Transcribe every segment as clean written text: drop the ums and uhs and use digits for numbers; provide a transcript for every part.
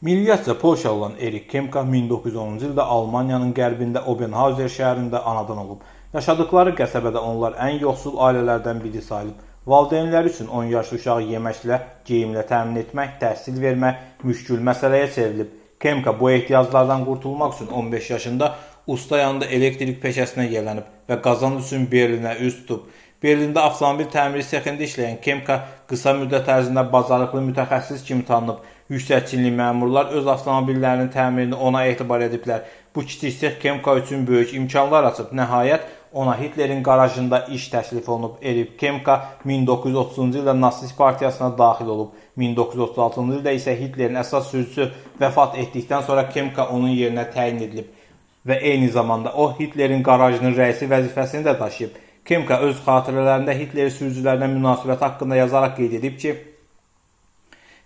Milliyyətcə Polşalı olan Erik Kemka 1910-cu ildə Almaniyanın qərbində Obenhauser şəhərində anadan olub. Yaşadıkları qəsəbədə onlar ən yoxsul ailələrdən biri sayılıb. Valideynləri üçün 10 yaşlı uşağı yeməklə, geyimlə təmin etmək, təhsil vermək müşkül məsələyə çevrilib. Kemka bu ehtiyaclardan qurtulmaq üçün 15 yaşında usta yanında elektrik peşəsinə yiyələnib və qazanc üçün Berlinə üz tutub. Berlində avtomobil təmiri sexində işləyən Kemka qısa müddət ərzində bacarıqlı mütəxəssis kimi tanınıb. Yüksək çinli məmurlar öz avtomobillərinin təmirini ona etibar ediblər. Bu kiçik sex Kemka üçün böyük imkanlar açıb. Nəhayət, ona Hitlerin qarajında iş təklif olunub. Erik Kemka 1930-cu ildə Nasist partiyasına daxil olub. 1936-cı ildə isə Hitlerin əsas sürücüsü vəfat etdikdən sonra Kemka onun yerinə təyin edilib. Və eyni zamanda o, Hitlerin qarajının rəisi vəzifəsini də daşıyıb. Kemka öz xatirələrində Hitler sürücülərinə münasibət haqqında yazaraq qeyd edib ki,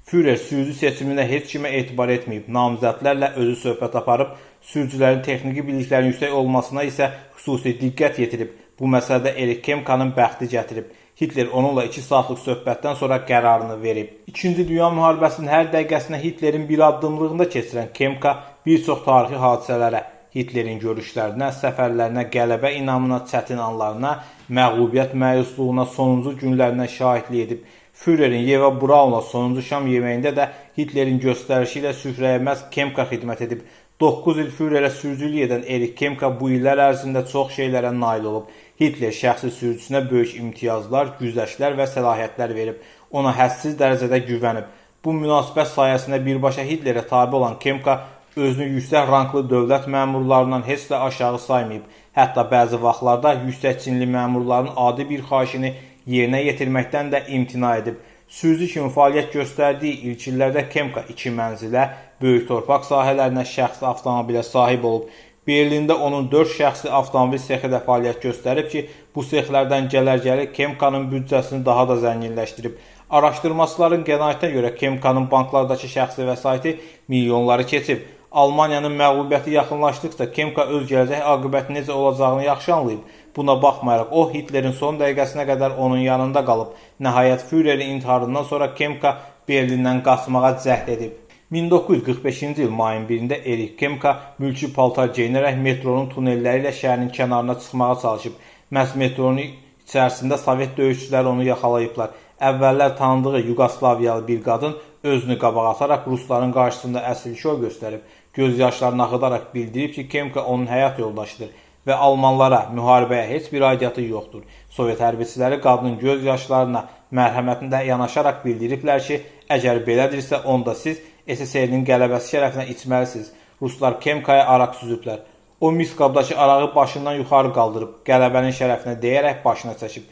Führer sürücü seçimində heç kimə etibar etməyib, namizədlərlə özü söhbət aparıb, sürücülərin texniki biliklərinin yüksək olmasına isə xüsusi diqqət yetirib. Bu məsələdə Erik Kemkanın bəxti gətirib. Hitler onunla 2 saatlıq söhbətdən sonra qərarını verib. İkinci Dünya müharibəsinin hər dəqiqəsində Hitlerin bir addımlığında keçirən Kemka bir çox tarixi hadisələrə, Hitlerin görüşlərinə, səfərlərinə, qələbə inamına, çətin anlarına, məğlubiyyət məyusluğuna, sonuncu günlərinə şahidlik edib. Führerin Yeva Braunla sonuncu şam yeməyində də Hitlerin göstərişi ilə süfrəyə məhz Kemka xidmət edib. 9 il Führerə sürücülük edən Erik Kemka bu illər ərzində çox şeylərə nail olub. Hitler şəxsi sürücüsünə böyük imtiyazlar, güzəştlər və səlahiyyətlər verib. Ona hədsiz dərəcədə güvənib. Bu münasibət sayəsində birbaşa Hitlerə tabe olan Kemka özünü yüksək ranklı dövlət məmurlarından heç də aşağı saymayıb. Hətta bəzi vaxtlarda yüksək çinli məmurların adi bir xahişini yerinə yetirməkdən də imtina edib. Sürücü kimi fəaliyyət göstərdiyi ilk illərdə Kemka 2 mənzilə, böyük torpaq sahələrinə, şəxsi avtomobilə sahib olub. Berlində onun 4 şəxsi avtomobil sexi də fəaliyyət göstərib ki, bu sexlərdən gəlir Kemkanın büdcəsini daha da zənginləşdirib. Araşdırmaçıların qənaətinə görə Kemkanın banklardakı şəxsi vəsaiti milyonları keçib. Almaniyanın məğlubiyyəti yaxınlaşdıqca Kemka öz gələcək aqibəti necə olacağını yaxşı anlayıb. Buna baxmayaraq o, Hitlerin son dəqiqəsinə qədər onun yanında qalıb. Nəhayət, Führerin intiharından sonra Kemka Berlindən qaçmağa cəhd edib. 1945-ci il mayın 1-də Erik Kemka mülki paltar geyinərək metronun tunelləri ilə şəhərin kənarına çıxmağa çalışıb. Məhz metronun içərisində Sovet döyüşçüləri onu yaxalayıblar. Əvvəllər tanıdığı Yugoslaviyalı bir qadın özünü qabağa ataraq Rusların qarşısında əsl şov göstərib. Göz yaşlarını axıdaraq bildirib ki, Kemka onun həyat yoldaşıdır və Almanlara, müharibəyə heç bir aidiyyatı yoxdur. Sovet hərbiçiləri qadının göz yaşlarına mərhəmətində yanaşaraq bildiriblər ki, əgər belədirsə, onda siz SSR-nin qələbəsi şərəfinə içməlisiniz. Ruslar Kemkaya araq süzüblər. O mis qabdakı arağı başından yuxarı qaldırıb, qələbənin şərəfinə deyərək başına çəkib.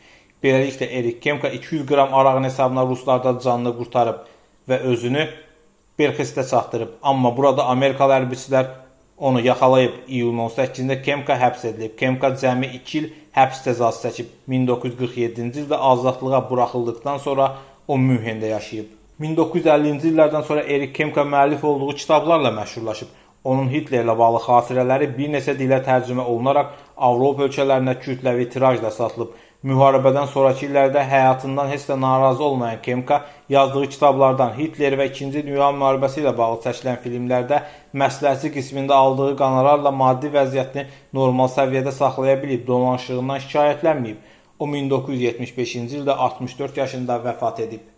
Beləliklə Erik Kemka 200 qram arağın hesabına Ruslardan canını qurtarıb və özünü Belxistə çatdırıb. Amma burada Amerikalı hərbiçilər onu yaxalayıb. İyulun 18-də Kemka həbs edilib. Kemka cəmi 2 il həbs cəzası çəkib. 1947-ci ildə azadlığa buraxıldıqdan sonra o Münxendə yaşayıb. 1950-ci illərdən sonra Erik Kemka müəllif olduğu kitablarla məşhurlaşıb. Onun Hitlerlə bağlı xatirələri bir neçə dilə tərcümə olunaraq Avropa ölkələrində kütləvi tirajla satılıb. Müharibədən sonraki illərdə həyatından heç də narazı olmayan Kemka yazdığı kitablardan Hitler və 2-ci Dünya müharibəsi ilə bağlı çəkilən filmlərdə məsləhətçi qismində aldığı qanarlarla maddi vəziyyətini normal səviyyədə saxlaya bilib, dolanışığından şikayətlənməyib. O 1975-ci ildə 64 yaşında vəfat edib.